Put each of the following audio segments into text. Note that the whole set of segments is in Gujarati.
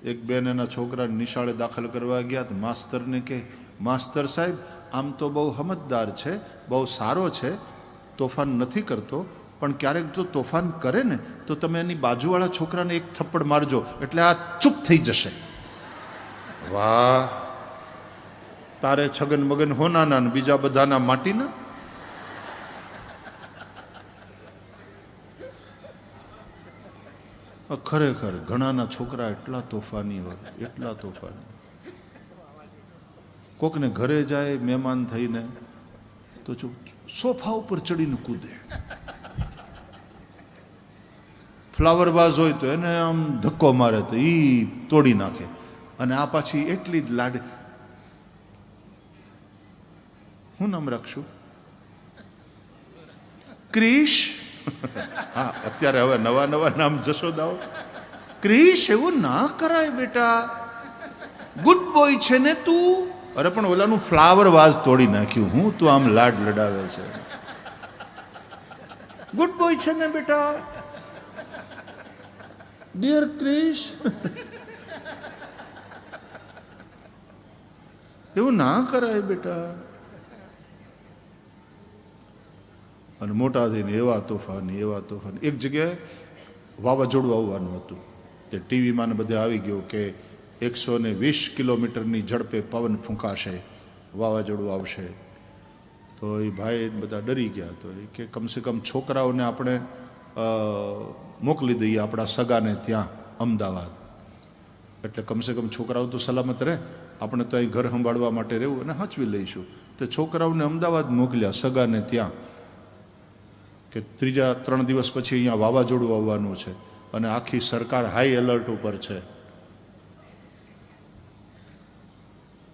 એક બેન એના છોકરાને નિશાળે દાખલ કરવા ગયા તો માસ્તરને કે, માસ્તર સાહેબ આમ તો બહુ સમજદાર છે, બહુ સારો છે, તોફાન નથી કરતો, પણ ક્યારેક જો તોફાન કરે ને તો તમે એની બાજુવાળા છોકરાને એક થપ્પડ મારજો એટલે આ ચૂપ થઈ જશે. વાહ, તારે છગન મગન હોનાના ને બીજા બધાના માટીના. ખરેખર ઘણાના છોકરા એટલા તોફાની હોય, એટલા તોફાની. કોકને ઘરે જાય મહેમાન થઈને તો સોફા ઉપર ચડીને કૂદે. ફ્લાવર વાઝ હોય તો એને આમ ધક્કો મારે તો એ તોડી નાખે. અને આ પાછી એટલી જ લાડ. હું નામ રાખશું? ક્રિશ. હા, અત્યારે હવે નવા નવા નામ જશોદાઓ. ક્રિશ, એવું ના કરાય બેટા, ગુડ બોય છે ને તું. અરે પણ ઓલાનું ફ્લાવર વાઝ તોડી નાખ્યું. હું તું આમ લાડ લડાવે છે. ગુડ બોય છે ને બેટા, ડિયર ક્રિશ. એવું ના કરાય બેટા. અને મોટા થઈને એવા તોફાની, એવા તોફાની. એક જગ્યાએ વાવાઝોડું આવવાનું હતું તે ટીવીમાં ને બધે આવી ગયું કે 120 કિલોમીટરની ઝડપે પવન ફૂંકાશે, વાવાઝોડું આવશે. તો એ ભાઈ બધા ડરી ગયા. તો એ કે કમસે કમ છોકરાઓને આપણે મોકલી દઈએ આપણા સગાને ત્યાં અમદાવાદ, એટલે કમસે કમ છોકરાઓ તો સલામત રહે, આપણે તો અહીં ઘર સંભાળવા માટે રહેવું અને હાંચવી લઈશું. તો છોકરાઓને અમદાવાદ મોકલ્યા સગાને ત્યાં કે 3 દિવસ પછી અહીંયા વાવાઝોડું આવવાનું છે અને આખી સરકાર હાઈ એલર્ટ ઉપર છે.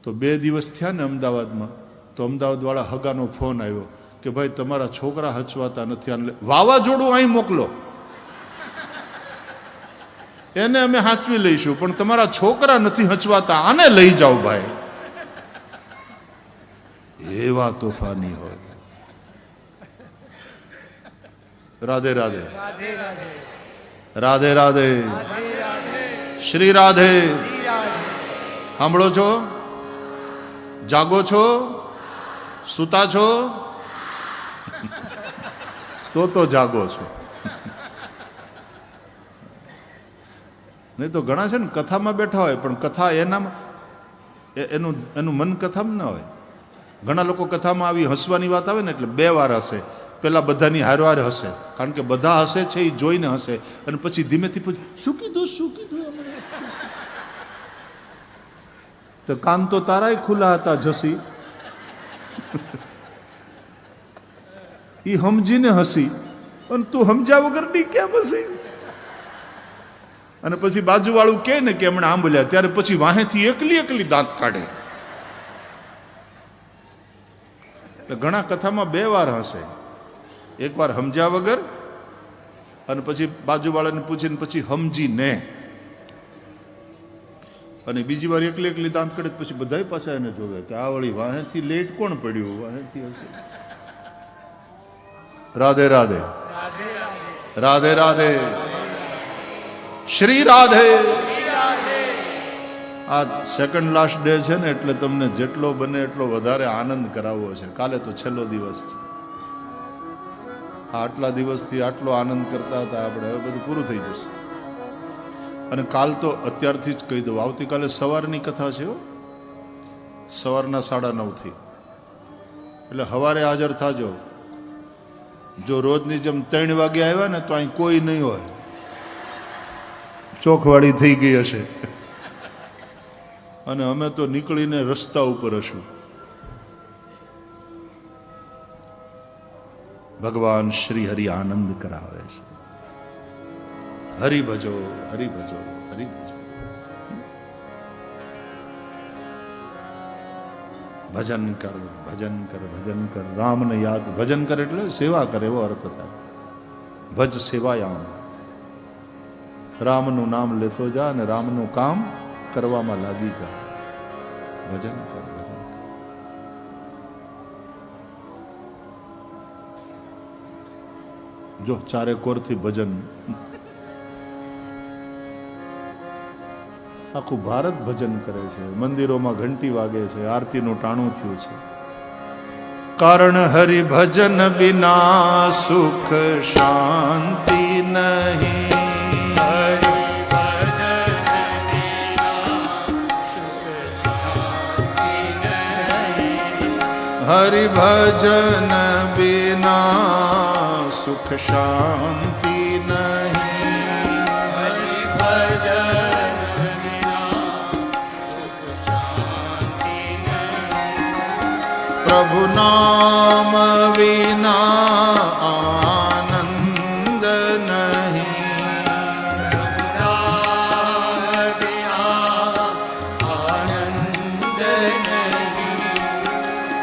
તો 2 દિવસ થયા ને અમદાવાદમાં, તો અમદાવાદવાળા હગાનો ફોન આવ્યો કે ભાઈ તમારા છોકરા હચવાતા નથી, આને વાવાઝોડું અહીં મોકલો, એને અમે હાંચવી લઈશું, પણ તમારા છોકરા નથી હચવાતા, આને લઈ જાઓ ભાઈ. એવા તોફાની હોય. રાધે રાધે, રાધે રાધે, શ્રી રાધે. સાંભળો છો? જાગો છો? સુતા છો? તો જાગો છો. નહીં તો ઘણા છે ને કથામાં બેઠા હોય પણ કથા એનું મન કથામાં ના હોય. ઘણા લોકો કથામાં આવી હસવાની વાત આવે ને એટલે 2 વાર હશે. પેલા બધાની હારવાર હશે, કારણ કે બધા હસે છે એ જોઈને હશે, અને પછી ધીમેથી પૂછે શું કીધું, શું કીધું. તો કાન તો તારાય ખુલ્લા હતા જસી. એ સમજીને હસી અને તું સમજ્યા વગરની કેમ હસી. અને પછી બાજુવાળું કહે ને કે હમણાં આમ બોલ્યા, ત્યારે પછી વાહેથી એકલી દાંત કાઢે. એટલે ઘણા કથામાં 2 વાર હશે. એક વાર સમજ્યા વગર અને પછી બાજુવાળાને પૂછીને પછી સમજીને, અને બીજી વાર એકલી દાંત કાઢે પછી બધાય પાછા એને જોવે કે આ વળી વાહેથી લેટ કોણ પડ્યું, વાહેથી હશે. રાધે રાધે, રાધે રાધે, શ્રી રાધે. આ સેકન્ડ લાસ્ટ ડે છે ને એટલે તમને જેટલો બને એટલો વધારે આનંદ કરાવવો છે. કાલે તો છેલ્લો દિવસ છે. આટલા દિવસથી આટલો આનંદ કરતા હતા આપણે, હવે બધું પૂરું થઈ જશે. અને કાલ તો અત્યારથી જ કહી દઉં, આવતીકાલે સવારની કથા છે, સવારના 9:30 એટલે સવારે હાજર થાજો. જો રોજની જેમ 3 વાગે આવ્યા ને તો અહીં કોઈ નહીં હોય, ચોખવાડી થઈ ગઈ હશે. અને અમે તો નીકળીને રસ્તા ઉપર હશું. ભગવાન શ્રી હરિ આનંદ કરાવે છે. હરિ ભજો, હરિ ભજો, હરિ ભજો. ભજન કર, ભજન કર, ભજન કર. રામને યાદ. ભજન કર એટલે સેવા કરે એવો અર્થ થાય. ભજ સેવાયામ. રામનું નામ લેતો જા અને રામનું કામ કરવામાં લાગી જા. ભજન કર, ભજન કર. જો 4 કોરથી ભજન. આખું ભારત ભજન કરે છે, મંદિરોમાં ઘંટી વાગે છે, આરતીનું ટાણું થયું છે. કારણ હરિ ભજન બિના સુખ શાંતિ નહીં. હરિ ભજન બિના સુખ શાંતિ નહીં. હરિ ભજન પ્રભુ નામ વિના આનંદ નહીં.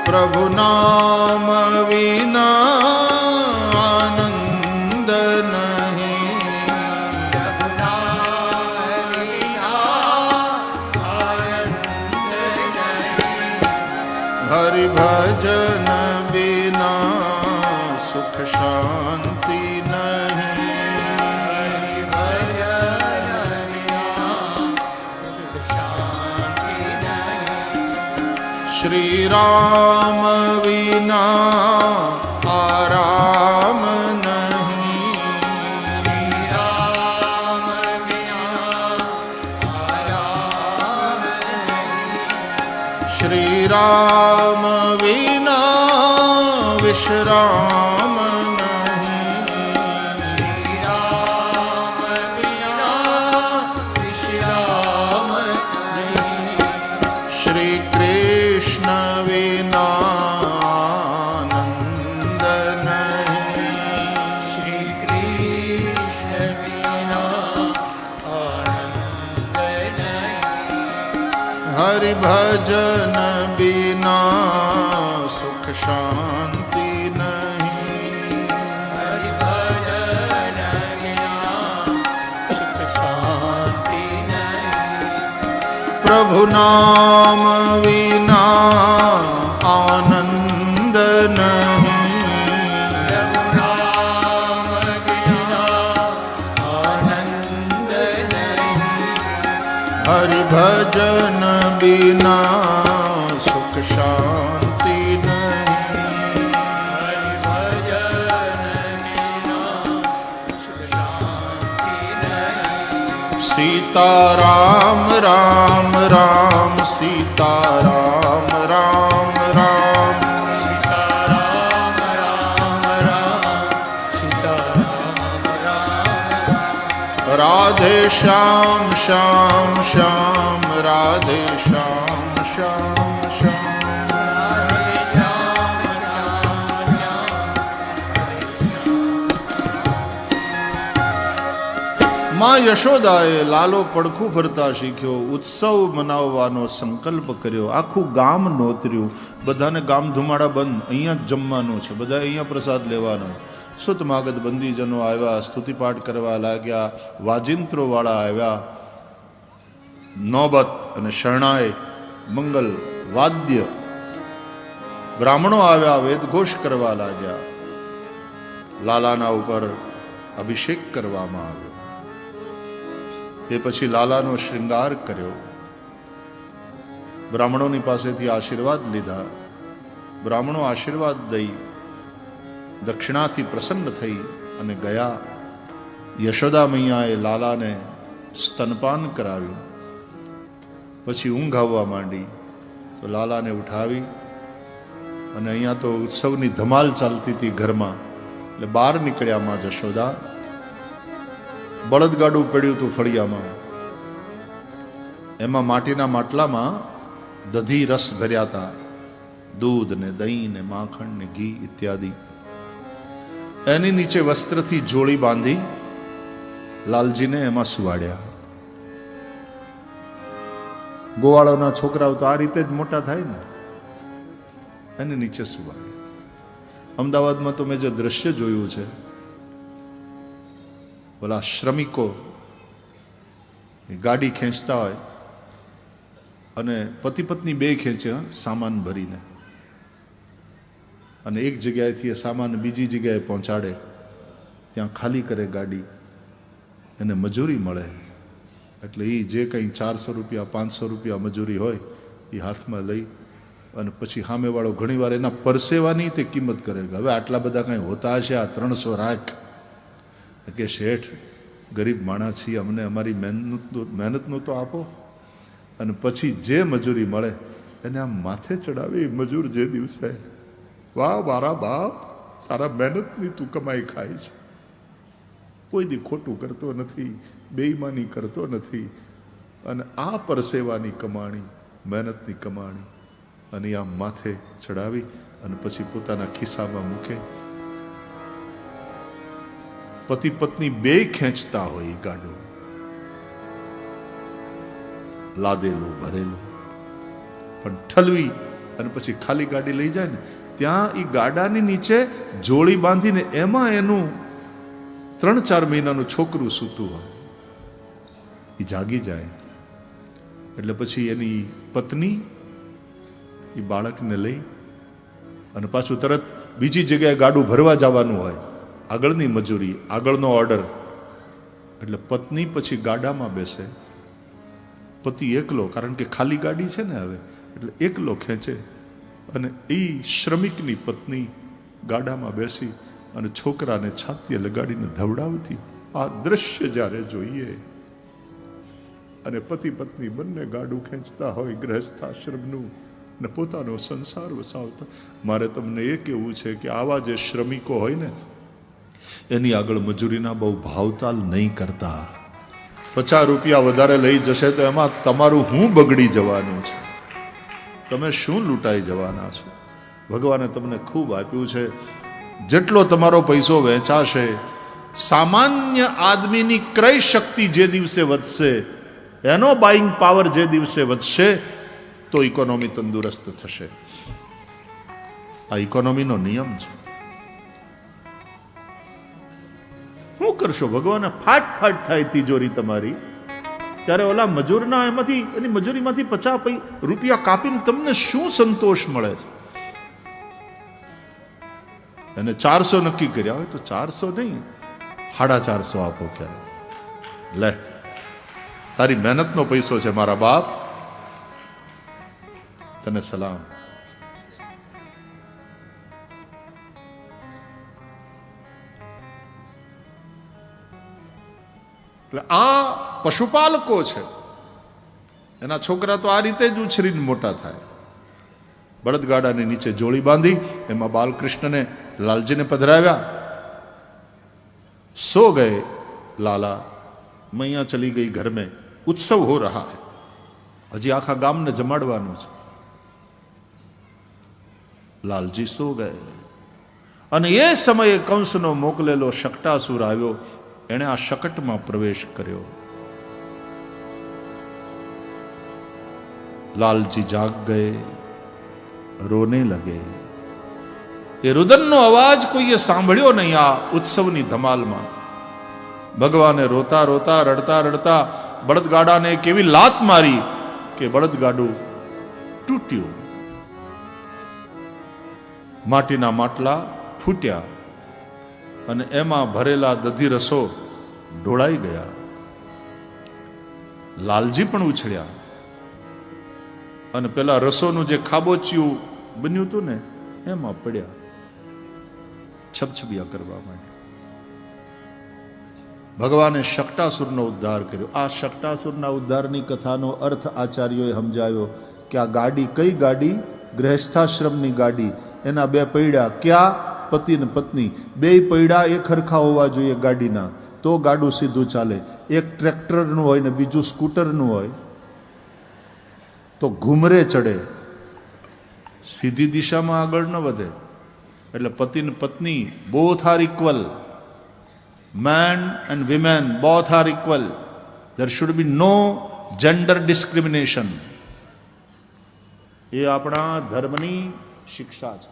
પ્રભુ નામ વિના આનંદ નહીં. હરિ ભજન બિના સુખ શાંતિ નહીં. શ્રી રામ વિના આરામ નહીં. શ્રી રામ વિના વિશ્રામ નહીં. શ્રી કૃષ્ણ વિના આનંદ નહીં. શ્રી કૃષ્ણ વિના આનંદ નહીં. હરિ ભજન બિના સુખ શાંતિ નહીં. હરિ ભજન બિના સુખ શાંતિ નહીં. પ્રભુ નામ વિના આનંદ નહીં. પ્રભુ નામ વિના આનંદ નહીં. હરિ ભજન બિના સુખ શાંતિ નહીં. હરિ ભજન બિના સુખ શાંતિ નહીં. સીતારામ રામ રામ સીતારામ રામ રામ. સીતારામ રામ રામ સીતારામ રામ. રાધે શ્યામ શ્યામ શ્યામ રાધે શ્યામ શ્યામ શ્યામ. માં યશોદાએ લાલો પડખું ફરતા શીખ્યો, ઉત્સવ મનાવવાનો સંકલ્પ કર્યો, આખું ગામ નોતર્યું. બધાને ગામ ધુમાડા બંધ, અહીંયા જ જમવાનું છે, બધા અહીંયા પ્રસાદ લેવાનો. સુતમાગત બંદીજનો આવ્યા, સ્તુતિપાઠ કરવા લાગ્યા, વાજિંત્રોવાળા આવ્યા, નોબત અને શરણાઈ મંગલ વાદ્ય, બ્રાહ્મણો આવ્યા, વેદઘોષ કરવા લાગ્યા. લાલાના ઉપર અભિષેક કરવામાં આવ્યો. એ પછી લાલાનો શૃંગાર કર્યો. બ્રાહ્મણોની પાસેથી આશીર્વાદ લીધા. બ્રાહ્મણો આશીર્વાદ દઈ દક્ષિણાથી પ્રસન્ન થઈ અને ગયા. યશોદા મૈયાએ લાલાને સ્તનપાન કરાવ્યું. પછી ઊંઘ આવવા માંડી તો લાલાને ઉઠાવી અને અહીંયા તો ઉત્સવની ધમાલ ચાલતી હતી ઘરમાં, એટલે બહાર નીકળ્યા માં જશોદા. બળદગાડું પડ્યું હતું ફળિયામાં, એમાં માટીના માટલામાં દધી રસ ભર્યા હતા, દૂધ ને દહીં ને માખણ ને ઘી ઇત્યાદિ. એની નીચે વસ્ત્રથી જોડી બાંધી લાલજીને એમાં સુવાડ્યા. ગોવાળોના છોકરાઓ તો આ રીતે જ મોટા થાય ને, એની નીચે સુવાડ્યા. અમદાવાદમાં તો મેં જે દ્રશ્ય જોયું છે, બોલા શ્રમિકો ગાડી ખેંચતા હોય અને પતિ પત્ની બે ખેંચે સામાન ભરીને, અને એક જગ્યાએથી એ સામાન બીજી જગ્યાએ પહોંચાડે, ત્યાં ખાલી કરે ગાડી, એને મજૂરી મળે. એટલે એ જે કંઈ 400 રૂપિયા 500 રૂપિયા મજૂરી હોય એ હાથમાં લઈ અને પછી સામેવાળો ઘણીવાર એના પરસેવાની તે કિંમત કરે કે હવે આટલા બધા કાંઈ હોતા હશે, આ 300 રાખ. કે શેઠ ગરીબ માણસ છીએ, અમને અમારી મહેનતનું તો આપો. અને પછી જે મજૂરી મળે એને આમ માથે ચડાવી મજૂર જે દિવસે, વાહ મારા બાપ, તારા મહેનતની તું કમાઈ ખાય છે, કોઈ દી ખોટું કરતો નથી, બેઈમાની કરતો નથી. અને આ પરસેવાની કમાણી, મહેનતની કમાણી, અને આમ માથે ચડાવી અને પછી પોતાના ખિસ્સામાં મૂકે. પતિ પત્ની બે ખેંચતા હોય ગાડું, લાદેલું ભરેલું, પણ ઠલવી અને પછી ખાલી ગાડી લઈ જાય ને ત્યાં એ ગાડાની નીચે જોડી બાંધીને એમાં એનું 3-4 મહિનાનું છોકરું સૂતું હોય. એ જાગી જાય એટલે પછી એની પત્ની એ બાળકને લઈ અને પાછું તરત બીજી જગ્યાએ ગાડું ભરવા જવાનું હોય, આગળની મજૂરી, આગળનો ઓર્ડર. એટલે પત્ની પછી ગાડામાં બેસે, પતિ એકલો, કારણ કે ખાલી ગાડી છે ને હવે, એટલે એકલો ખેંચે. અને એ શ્રમિકની પત્ની ગાડામાં બેસી અને છોકરાને છાતીએ લગાડીને ધવડાવતી. આ દ્રશ્ય જ્યારે જોઈએ અને પતિ પત્ની બંને ગાડું ખેંચતા હોય ગ્રહસ્થાશ્રમનું ને પોતાનો સંસાર વસાવતા, મારે તમને એ કહેવું છે કે આવા જે શ્રમિકો હોય ને એની આગળ મજૂરીના બહુ ભાવતાલ નહીં કરતા. 50 રૂપિયા વધારે લઈ જશે તો એમાં તમારું શું બગડી જવાનું છે? તમે શું લૂંટાઈ જવાના છો? ભગવાને તમને ખૂબ આપ્યું છે. જેટલો તમારો પૈસો વહેંચાશે, સામાન્ય આદમીની ક્રય શક્તિ જે દિવસે વધશે, એનો બાઇંગ પાવર જે દિવસે વધશે, તો ઇકોનોમી તંદુરસ્ત થશે. આ ઇકોનોમીનો નિયમ છે. શું કરશો? ભગવાને ફાટ થાય તિજોરી તમારી, ત્યારે ઓલા મજૂરના એમાંથી, એની મજૂરીમાંથી 50 રૂપિયા કાપીને તમને શું સંતોષ મળે છે? એને 400 નક્કી કર્યા હોય તો 400 નહીં, 450 આપો. ક્યારે લે, તારી મહેનતનો પૈસો છે મારા બાપ, તને સલામ. એટલે આ પશુપાલકો છે, એના છોકરા તો આ રીતે જ ઉછરીને મોટા થાય. બળદગાડાની નીચે જોડી બાંધી એમાં બાલકૃષ્ણને, લાલજીને પધરાવ્યા. સો ગए लाला, मैया चली गई घर में, उत्सव हो रहा है. હજી આખા ગામને જમાડવાનું છે. લાલજી સો ગए. અને એ સમયે કંસનો મોકલેલો શકટાસુર આવ્યો. એણે આ શકટમાં પ્રવેશ કર્યો. લાલજી જાગ ગયે, રોને લગે. એ રુદનનો અવાજ કોઈએ સાંભળ્યો નહીં આ ઉત્સવની ધમાલમાં. ભગવાને રોતા રોતા, રડતા રડતા બળદગાડાને કેવી લાત મારી કે બળદગાડું તૂટ્યું. માટીના માટલા ફૂટ્યા અને એમાં ભરેલા દધી રસો ઢોળાઈ ગયા. લાલજી પણ ઉછળ્યા અને પેલા રસોનું જે ખાબોચિયું બન્યું હતું ને એમાં પડ્યા, છબછબિયા કરવા માટે. ભગવાને શકટાસુરનો ઉદ્ધાર કર્યો. આ શકટાસુરના ઉદ્ધારની કથાનો અર્થ આચાર્યોએ સમજાવ્યો કે આ ગાડી કઈ ગાડી? ગૃહસ્થાશ્રમની ગાડી. એના બે પૈડા, ક્યાં? પતિ ને પત્ની, બે પૈડા એક હરખા હોવા જોઈએ ગાડીના, તો ગાડું સીધું ચાલે. એક ટ્રેક્ટરનું હોય ને બીજું સ્કૂટરનું હોય તો ઘુમરે ચડે, સીધી દિશામાં આગળ ન વધે. એટલે પતિ ને પત્ની both are equal. Man and women both are equal. There should be no gender discrimination. એ આપણા ધર્મની શિક્ષા છે.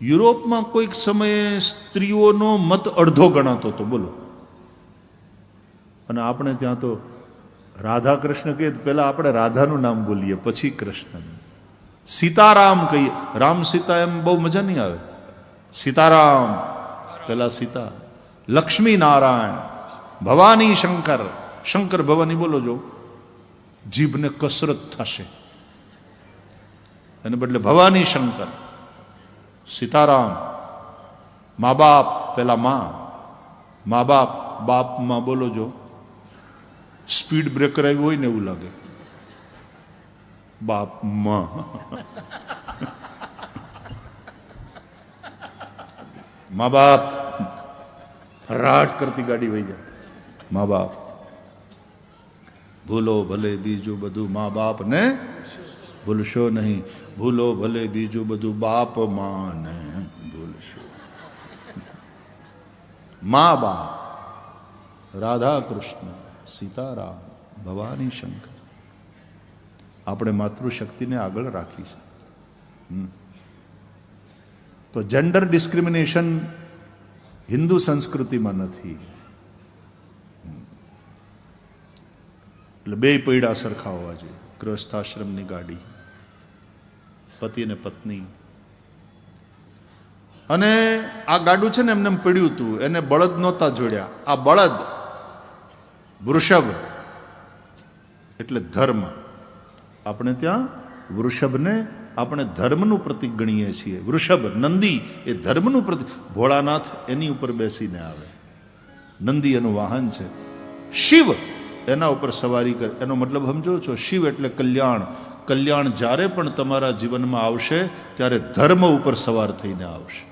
યુરોપમાં કોઈક સમયે સ્ત્રીઓનો મત અડધો ગણાતો હતો, બોલો. અને આપણે ત્યાં તો રાધા કૃષ્ણ કહીએ પહેલા આપણે રાધાનું નામ બોલીએ, પછી કૃષ્ણ. સીતારામ કહીએ, રામ સીતા એમ બહુ મજા નહીં આવે. સીતારામ, પેલા સીતા. લક્ષ્મી નારાયણ, ભવાની શંકર, શંકર ભવાની બોલો જો, જીભને કસરત થશે, એને બદલે ભવાની શંકર. સીતારામ, મા બાપ, પેલા મા બાપ, બાપમાં બોલો જો, સ્પીડ બ્રેકર આવ્યું હોય ને એવું લાગે, બાપમાં. મા બાપ, રાટ કરતી ગાડી વહી જાય, મા બાપ. ભૂલો ભલે બીજું બધું, મા બાપ ને ભૂલશો નહીં, ભૂલો ભલે બીજું બધું, બાપ માને ભૂલશો. મા બાપ, રાધા કૃષ્ણ, સીતારામ, ભવાની શંકર. આપણે માતૃશક્તિને આગળ રાખી છે. તો જેન્ડર ડિસ્ક્રિમિનેશન હિન્દુ સંસ્કૃતિમાં નથી. એટલે બે પૈડા સરખા હોવા જોઈએ. ગૃહસ્થાશ્રમની ગાડી, પતિ અને પત્ની. અને આ ગાડું છે ને એમને પડ્યું હતું, એને બળદ નહોતા જોડ્યા. આ બળદ વૃષભ એટલે ધર્મ. આપણે ત્યાં વૃષભને આપણે ધર્મનું પ્રતીક ગણીએ છીએ. વૃષભ, નંદી એ ધર્મનું પ્રતીક. ભોળાનાથ એની ઉપર બેસીને આવે, નંદી એનું વાહન છે. શિવ એના ઉપર સવારી કરે. એનો મતલબ સમજો છો? શિવ એટલે કલ્યાણ. કલ્યાણ જ્યારે પણ તમારા જીવનમાં આવશે ત્યારે ધર્મ ઉપર સવાર થઈને આવશે.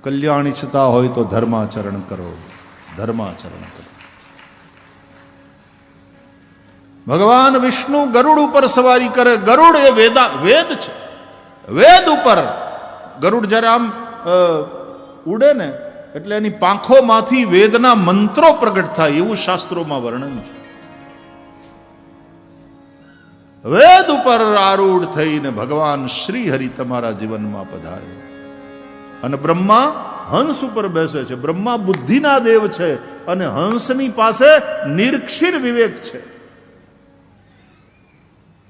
કલ્યાણ ઈચ્છતા હોય તો ધર્માચરણ કરો, ધર્માચરણ કરો. ભગવાન વિષ્ણુ ગરુડ ઉપર સવારી કરે. ગરુડ એ વેદ છે. વેદ ઉપર ગરુડ જ્યારે આમ ઉડે ને એટલે એની પાંખોમાંથી વેદના મંત્રો પ્રગટ થાય એવું શાસ્ત્રોમાં વર્ણન છે. વેદ ઉપર આરૂઢ થઈને ભગવાન શ્રી હરિ તમારા જીવનમાં પધારે. અને બ્રહ્મા હંસ ઉપર બેસે છે. બ્રહ્મા બુદ્ધિના દેવ છે અને હંસની પાસે નિર્ક્ષીર વિવેક છે.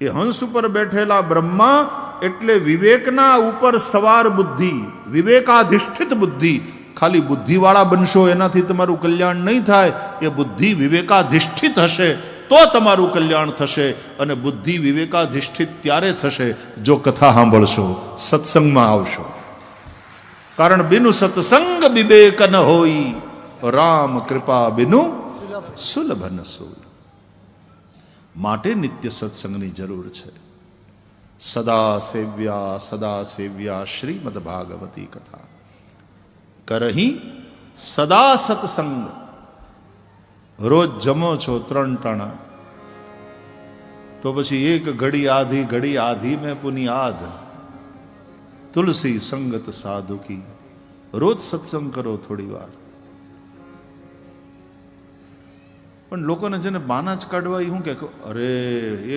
એ હંસ ઉપર બેઠેલા બ્રહ્મા એટલે વિવેકના ઉપર સવાર બુદ્ધિ, વિવેકાધિષ્ઠિત બુદ્ધિ. ખાલી બુદ્ધિવાળા બનશો એનાથી તમારું કલ્યાણ નહીં થાય. એ બુદ્ધિ વિવેકાધિષ્ઠિત હશે તો તમારું કલ્યાણ થશે. અને બુદ્ધિ વિવેકાધિષ્ઠિત ત્યારે થશે જો કથા સાંભળશો, સત્સંગમાં આવશો. કારણ બિનુ સત્સંગ વિવેક ન હોઈ, રામ કૃપા બિનુ સુલભ ન સોઈ. માટે નિત્ય સત્સંગની જરૂર છે. સદા સેવ્યા શ્રીમદ ભાગવતી કથા કરહી સદા સત્સંગ. રોજ જમો છો 3 ટાણા તો પછી એક ઘડી આધી મેં પુનિયાદ. તુલસી સંગત સાધુ કી. રોજ સત્સંગ કરો થોડી વાર. પણ લોકોને જેને બાના જ કાઢવા એ શું કે, અરે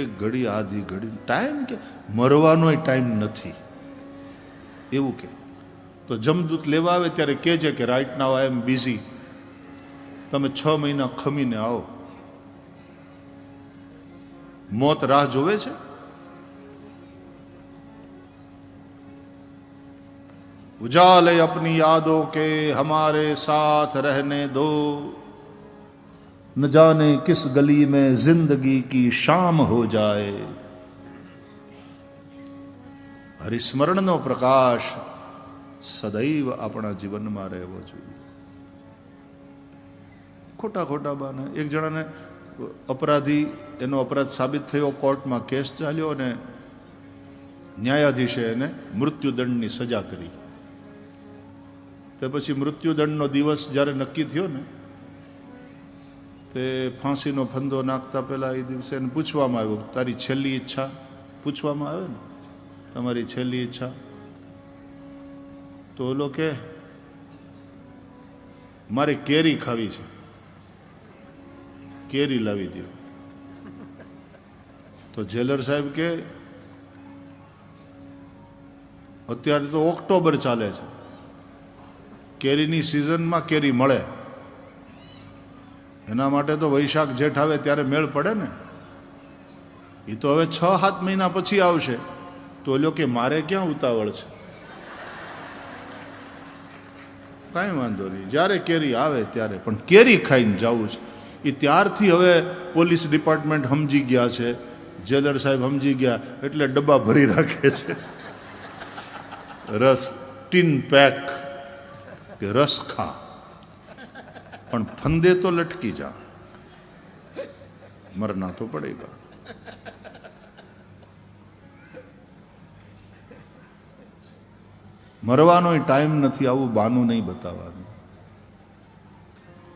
એક ઘડી આધી ઘડી ટાઈમ, કે મરવાનો ટાઈમ નથી એવું કે. તો જમદૂત લેવા આવે ત્યારે કહેજે કે રાઈટ નાઉ આઈ એમ બિઝી, તમે 6 મહિના ખમીને આવો. મોત રાહ જોવે છે. ઉજાલે અપની યાદો કે હમારે સાથ रहने दो, न जाने किस गली में जिंदगी की शाम हो जाए. હરિસ્મરણનો પ્રકાશ સદૈવ આપણા જીવનમાં રહેવો જોઈએ. ખોટા બાના. એક જણાને અપરાધી, એનો અપરાધ સાબિત થયો, કોર્ટમાં કેસ ચાલ્યો અને ન્યાયાધીશે એને મૃત્યુદંડની સજા કરી. તે પછી મૃત્યુદંડનો દિવસ જ્યારે નક્કી થયો ને, તે ફાંસીનો ફંદો નાખતા પહેલા એ દિવસે એને પૂછવામાં આવ્યું, તારી છેલ્લી ઈચ્છા? પૂછવામાં આવે ને, તમારી છેલ્લી ઈચ્છા? તો ઓલો કે મારે કેરી ખાવી છે, કેરી લાવી દો. તો જેલર સાહેબ કે અત્યારે તો ઓક્ટોબર ચાલે છે, કેરીની સિઝનમાં કેરી મળે, એના માટે તો વૈશાખ જેઠ આવે ત્યારે મેળ પડે ને. એ તો હવે 6-7 મહિના પછી આવશે. તો ઓલો કે મારે ક્યાં ઉતાવળ છે. કાંઈ વાંધો નહીં, જ્યારે કેરી આવે ત્યારે, પણ કેરી ખાઈને જવું છે. એ ત્યારથી હવે પોલીસ ડિપાર્ટમેન્ટ સમજી ગયા છે, જેલર સાહેબ સમજી ગયા, એટલે ડબ્બા ભરી રાખે છે રસ, ટીન પેક કે રસ ખા, પણ ફંદે તો લટકી જા, મરના તો પડેગા. મરવાનો ટાઈમ નથી, આવું બાનું નહીં બતાવવાનું.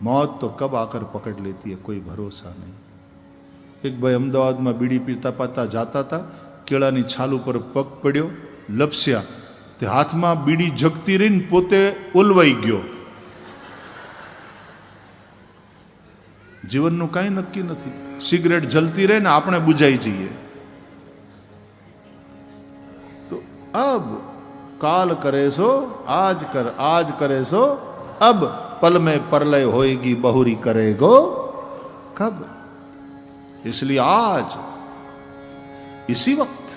मौत तो कब आकर पकड़ लेती है, कोई भरोसा नहीं. एक भाई अहमदाबाद में बीड़ी पीता पाता जाता था, केळानी छाल ઉપર પગ પડ્યો, લપસ્યા, તે હાથમાં બીડી જગતી રહીને પોતે ઓલવાઈ ગયો. જીવનનું કાંઈ નક્કી નથી, સિગરેટ જલતી રહે ને આપણે બુજાઈ જઈએ. તો અબ કાલ કરે સો आज करे सो अब, पल में परलय होएगी बहुरी करेगो कब. इसलिए आज इसी वक्त,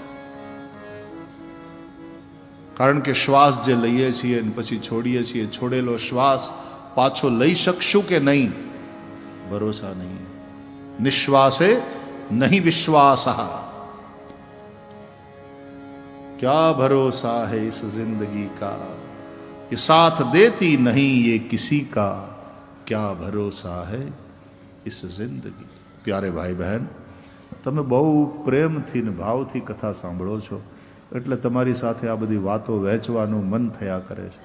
कारण કે શ્વાસ જે લઈએ છીએ અને પછી છોડીએ છીએ, છોડેલો શ્વાસ પાછો લઈ શકશું કે નહીં, ભરોસા નહીં. નિશ્વાસે નહીં વિશ્વાસ, क्या भरोसा है इस जिंदगी का, ये साथ देती नहीं ये किसी का, क्या भरोसा है इस जिंदगी. प्यारे भाई बहन, તમે બહુ પ્રેમથી ને ભાવથી કથા સાંભળો છો, એટલે તમારી સાથે આ બધી વાતો વહેંચવાનું મન થયા કરે છે.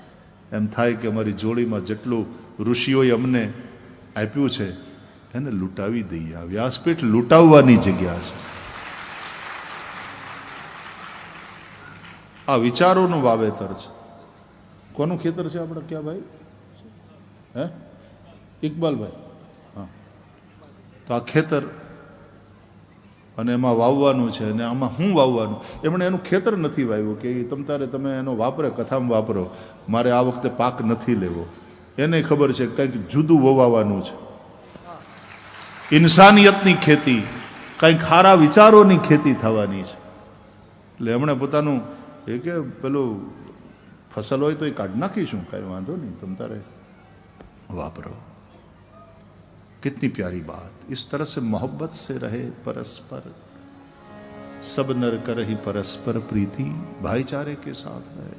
એમ થાય કે અમારી જોડીમાં જેટલું ઋષિઓએ અમને આપ્યું છે એને લૂંટાવી દઈએ. આ વ્યાસપીઠ લૂંટાવવાની જગ્યા છે. આ વિચારોનું વાવેતર છે. કોનું ખેતર છે આપણે, ક્યાં ભાઈ? હે, ઇકબાલભાઈ? હા. તો આ ખેતર, અને એમાં વાવવાનું છે, અને આમાં શું વાવવાનું, એમણે એનું ખેતર નથી વાવ્યું કે તમે એનો વાપરે, કથામાં વાપરો, મારે આ વખતે પાક નથી લેવો. એને ખબર છે કંઈક જુદું વવાવાનું છે. ઇન્સાનિયતની ખેતી, કંઈક સારા વિચારોની ખેતી થવાની છે. એટલે એમણે પોતાનું એ કે પેલું फसल हो तो ये काट नाखीशूँ, कहीं वांधो नहीं, तुम तारे वापरो. कितनी प्यारी बात. इस तरह से मोहब्बत से रहे परस्पर, सब नर कर ही परस्पर प्रीति, भाईचारे के साथ रहे.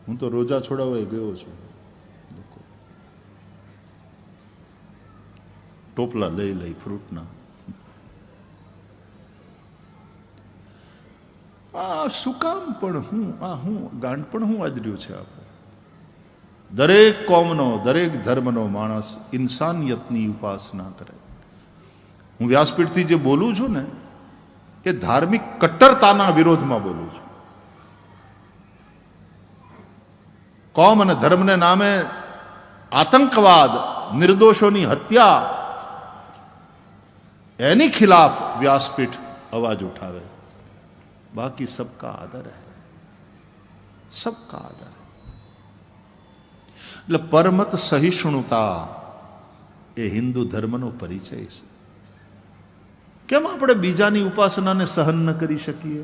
हूँ तो रोजा छोड़ावे गयो छूं, टोपला लई लई फ्रूटना. આ શું કામ પણ હું, આ હું ગાંડ પણ હું આદર્યું છે આપણે. દરેક કોમનો, દરેક ધર્મનો માણસ ઇન્સાનિયતની ઉપાસના કરે. હું વ્યાસપીઠથી જે બોલું છું ને, એ ધાર્મિક કટ્ટરતાના વિરોધમાં બોલું છું. કોમ અને ધર્મને નામે આતંકવાદ, નિર્દોષોની હત્યા, એની ખિલાફ વ્યાસપીઠ અવાજ ઉઠાવે. बाकी सबका आदर है, सबका आदर है. એટલે પરમત સહિષ્ણુતા એ હિન્દુ ધર્મનો પરિચય છે. કેમ આપણે બીજાની ઉપાસનાને સહન ન કરી શકીએ?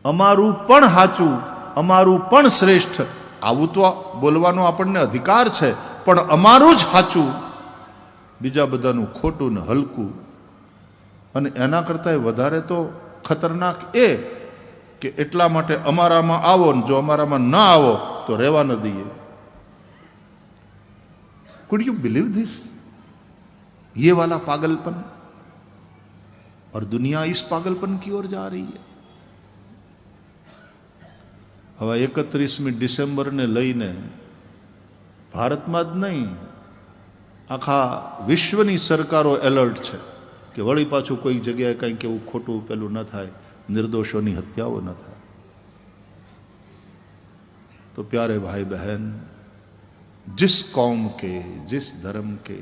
અમારું પણ સાચું, અમારું પણ શ્રેષ્ઠ, આવું તો બોલવાનો આપણને અધિકાર છે, પણ અમારું જ સાચું, બીજા બધાનું ખોટું ને હલકું. અને એના કરતાં વધારે તો ખતરનાક એ કે એટલા માટે અમારામાં આવો, ને જો અમારામાં ના આવો તો રહેવા ન દઈએ. Could you believe this? ये वाला पागलपन. और दुनिया इस पागलपन की ओर जा रही है. હવે 31મી ડિસેમ્બરને લઈને ભારતમાં જ નહીં, આખા વિશ્વની સરકારો એલર્ટ છે કે વળી પાછું કોઈ જગ્યાએ કંઈક એવું ખોટું પેલું ન થાય, નિર્દોષોની હત્યાઓ ન થાય. तो प्यारे भाई बहन, जिस कौम के, जिस धर्म के,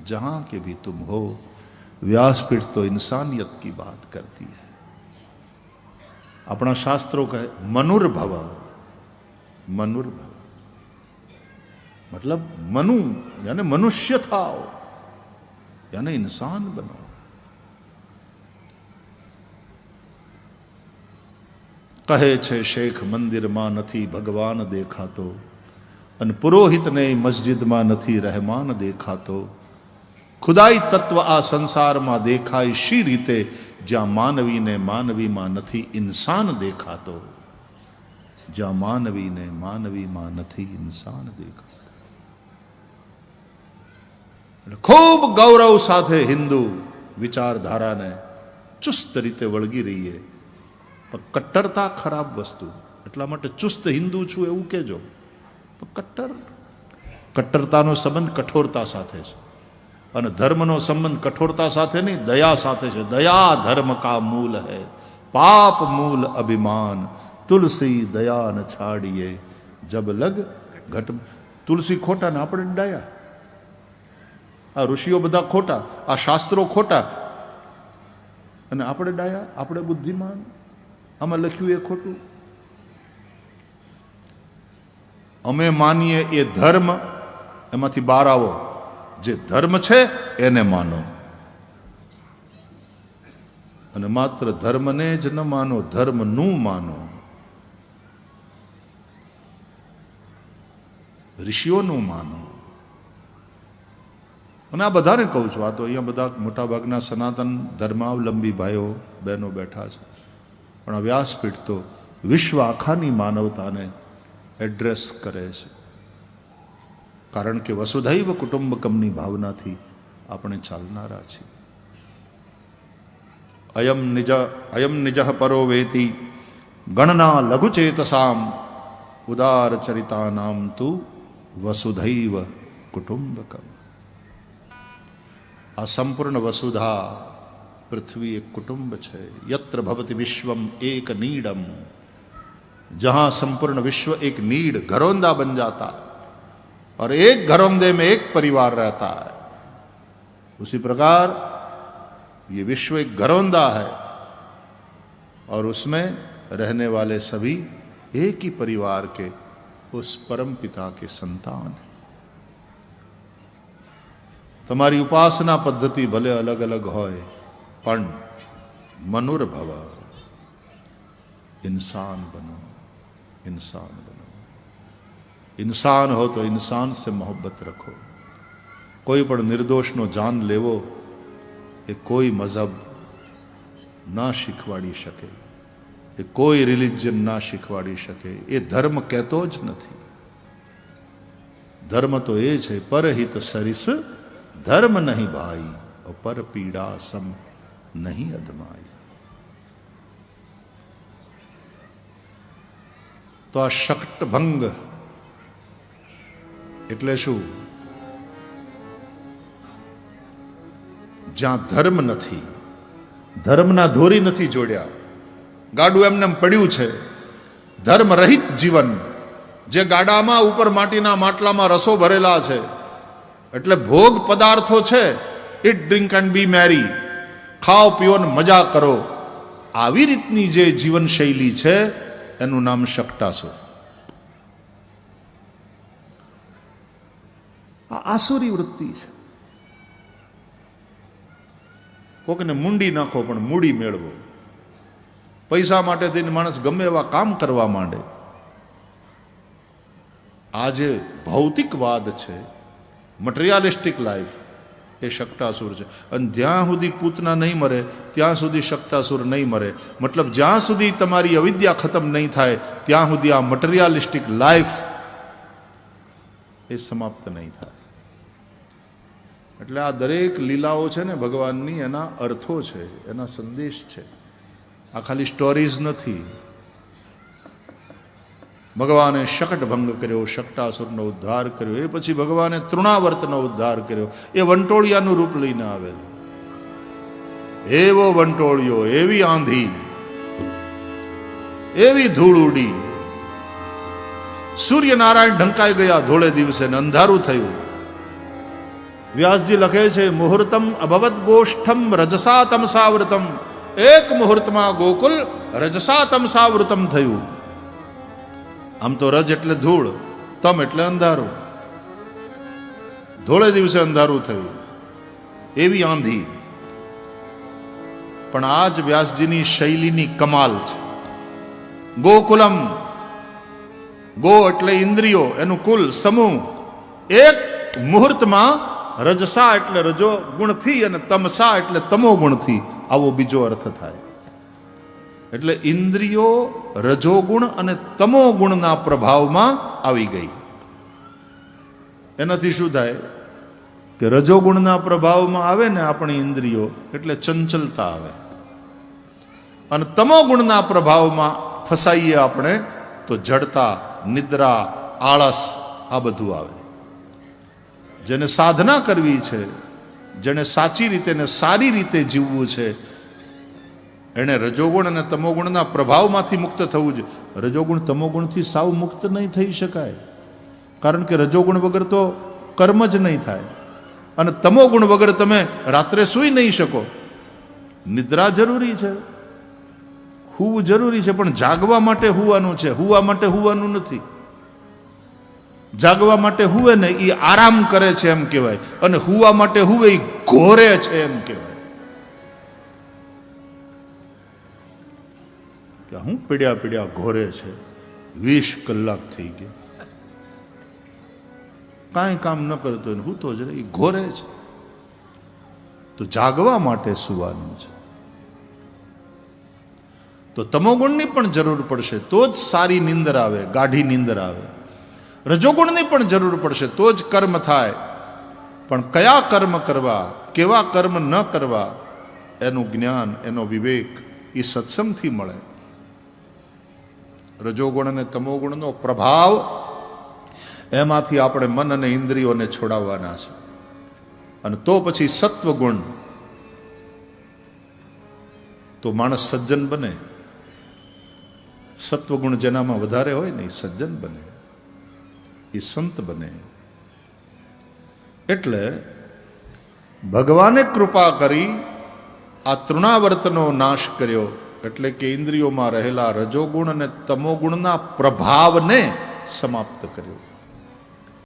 जहाँ के भी तुम हो, व्यासपीठ तो इंसानियत की बात करती है. अपना शास्त्रों कहे मनुर्भव. मनुर्भव मतलब मनु यानी मनुष्य थाओ, यानी इंसान बनो. કહે છે શેખ મંદિરમાં નથી ભગવાન દેખાતો, અને પુરોહિતને મસ્જિદમાં નથી રહેમાન દેખાતો. ખુદાઈ તત્વ આ સંસારમાં દેખાય શી રીતે, જ્યાં માનવીને માનવીમાં નથી ઇન્સાન દેખાતો. જ્યાં માનવીને માનવીમાં નથી ઇન્સાન દેખાતો. ખૂબ ગૌરવ સાથે હિન્દુ વિચારધારાને ચુસ્ત રીતે વળગી રહીએ, પણ કટ્ટરતા ખરાબ વસ્તુ. એટલા માટે ચુસ્ત હિન્દુ છું એવું કહેજો. કટ્ટરતાનો સંબંધ કઠોરતા સાથે છે, અને ધર્મનો સંબંધ કઠોરતા સાથે નહીં, દયા સાથે છે. દયા ધર્મ કા મૂલ હૈ, પાપ મૂલ અભિમાન. તુલસી દયા ન છાડીએ, જબ લગ ઘટ. તુલસી ખોટા ને આપણે ડાયા. આ ઋષિઓ બધા ખોટા, આ શાસ્ત્રો ખોટા, અને આપણે ડાયા, આપણે બુદ્ધિમાન. આમાં લખ્યું એ ખોટું. અમે માનીએ એ ધર્મ, એમાંથી બહાર આવો. જે ધર્મ છે એને માનો, અને માત્ર ધર્મને જ ન માનો, ધર્મનું માનો. ઋષિઓનું માનો. અને આ બધાને કહું છું, આ તો અહીંયા બધા મોટાભાગના સનાતન ધર્માવલંબી ભાઈઓ બહેનો બેઠા છે, પણ આ વ્યાસપીઠ તો વિશ્વ આખાની માનવતાને એડ્રેસ કરે છે. કારણ કે વસુધૈવ કુટુંબકમની ભાવનાથી આપણે ચાલનારા છીએ. અયમ નિજ પરો વેતી ગણના લઘુચેતસામ ઉદાર ચરિતાનામ તુ વસુધૈવ કુટુંબકમ. આ સંપૂર્ણ વસુધા પૃથ્વી એક કુટુંબ છે. યત્ર ભવતિ વિશ્વમ એક નીડમ, जहां संपूर्ण विश्व एक नीड घरौंदा बन जाता और एक घरौंदे में एक परिवार रहता है, उसी प्रकार ये विश्व एक घरौंदा है और उसमें रहने वाले सभी एक ही परिवार के उस परम पिता के संतान हैं. तुम्हारी उपासना पद्धति भले अलग अलग होय, पण मनुर्भव, इंसान बनो. इंसान बनो. इंसान हो तो इंसान से मोहब्बत रखो. कोई पण निर्दोषनो जान लेवो એ કોઈ મઝહબ ના શીખવાડી શકે, એ કોઈ રિલિજન ના શીખવાડી શકે. એ ધર્મ કહેતો જ નથી. ધર્મ તો એ છે પરહિત સરિસ ધર્મ નહીં ભાઈ, પર પીડા સમ નહીં અધમાઈ. તો આ શક્તભંગ એટલે શું? જ્યાં ધર્મ નથી, ધર્મના ધોરી નથી જોડ્યા, ગાડું એમને પડ્યું છે, ધર્મ રહિત જીવન. જે ગાડામાં ઉપર માટીના માટલામાં રસો ભરેલા છે, એટલે ભોગ પદાર્થો છે. ઇટ ડ્રિંક એન્ડ બી મેરી, ખાઓ પીઓ ને મજા કરો. આવી રીતની જે જીવન શૈલી છે એનું નામ શક્તાસુર. આ આસુરી વૃત્તિ છે. કોકને મૂંડી નાખો પણ મૂડી મેળવો. પૈસા માટે થઈને માણસ ગમે એવા કામ કરવા માંડે. આ જે ભૌતિકવાદ છે, મટીરિયાલિસ્ટિક લાઈફ, એ શક્તાસુર છે. અને જ્યાં સુધી પૂતના નહીં મરે ત્યાં સુધી શક્તાસુર નહીં મરે. મતલબ જ્યાં સુધી તમારી અવિદ્યા ખતમ નહીં થાય ત્યાં સુધી આ મટીરિયાલિસ્ટિક લાઈફ એ સમાપ્ત નહીં થાય. એટલે આ દરેક લીલાઓ છે ને ભગવાનની, એના અર્થો છે, એના સંદેશ છે. આ ખાલી સ્ટોરીઝ નથી. ભગવાને શકટભંગ કર્યો, શક્તાસુરનો ઉદ્ધાર કર્યો. એ પછી ભગવાને તૃણાવર્તનો ઉદ્ધાર કર્યો. એ વંટોળિયાનું રૂપ લઈને આવેલો. એવો વંટોળિયો, એવી આંધી, એવી ધૂળ ઉડી, સૂર્યનારાયણ ઢંકાઈ ગયા ધોળે દિવસે ને અંધારું થયું. વ્યાસજી લખે છે, મુહૂર્તમ અભવત ગોષ્ઠમ રજસા તમસાવૃતમ. એક મુહૂર્તમાં ગોકુલ રજસા તમસાવૃતમ થયું. આમ તો રજ એટલે ધૂળ, તમ એટલે અંધારું. ધોળે દિવસે અંધારું થયું, એવી આંધી. પણ આ જ વ્યાસજીની શૈલીની કમાલ છે. ગોકુલમ, ગો એટલે ઇન્દ્રિયો, એનું કુલ સમૂહ એક મુહૂર્તમાં રજસા એટલે રજો ગુણથી અને તમસા એટલે તમો ગુણથી આવો બીજો અર્થ થાય. એટલે ઇન્દ્રિયો રજોગુણ અને તમો ગુણના પ્રભાવમાં આવી ગઈ. એનાથી શું થાય કે રજોગુણના પ્રભાવમાં આવે ને આપણી ઇન્દ્રિયો એટલે ચંચલતા આવે, અને તમો ગુણના પ્રભાવમાં ફસાઈએ આપણે તો જડતા, નિદ્રા, આળસ આ બધું આવે. જેને સાધના કરવી છે, જેને સાચી રીતે ને સારી રીતે જીવવું છે, એણે રજોગુણ અને તમોગુણના પ્રભાવમાંથી મુક્ત થવું જોઈએ. રજોગુણ તમોગુણથી સાવ મુક્ત નહીં થઈ શકાય, કારણ કે રજોગુણ વગર તો કર્મ જ નહીં થાય, અને તમોગુણ વગર તમે રાત્રે સૂઈ નહીં શકો. નિદ્રા જરૂરી છે, હુવું જરૂરી છે, પણ જાગવા માટે હુવાનું છે, હુવા માટે હુવાનું નથી. જાગવા માટે હુવે ને એ આરામ કરે છે એમ કહેવાય, અને હુવા માટે હુવે એ ઘોરે છે એમ કહેવાય. કે હું પીડ્યા પીડ્યા ઘોરે છે, 20 કલાક થઈ ગયા, કાંઈ કામ ન કરતો હોય, હું તો જ એ ઘોરે છે. તો જાગવા માટે સુવાનું છે. તો તમોગુણની પણ જરૂર પડશે તો જ સારી નીંદર આવે, ગાઢી નીંદર આવે. રજોગુણની પણ જરૂર પડશે તો જ કર્મ થાય. પણ કયા કર્મ કરવા, કેવા કર્મ ન કરવા, એનું જ્ઞાન, એનો વિવેક એ સત્સંગથી મળે. રજોગુણ અને તમોગુણનો પ્રભાવ, એમાંથી આપણે મન અને ઇન્દ્રિયોને છોડાવવાના છે. અને તો પછી સત્વગુણ, તો માણસ સજ્જન બને. સત્વગુણ જેનામાં વધારે હોય ને એ સજ્જન બને, એ સંત બને. એટલે ભગવાને કૃપા કરી આ તૃણાવર્તનો નાશ કર્યો, એટલે કે ઇન્દ્રિયોમાં રહેલા રજોગુણ અને તમોગુણના પ્રભાવને સમાપ્ત કર્યો.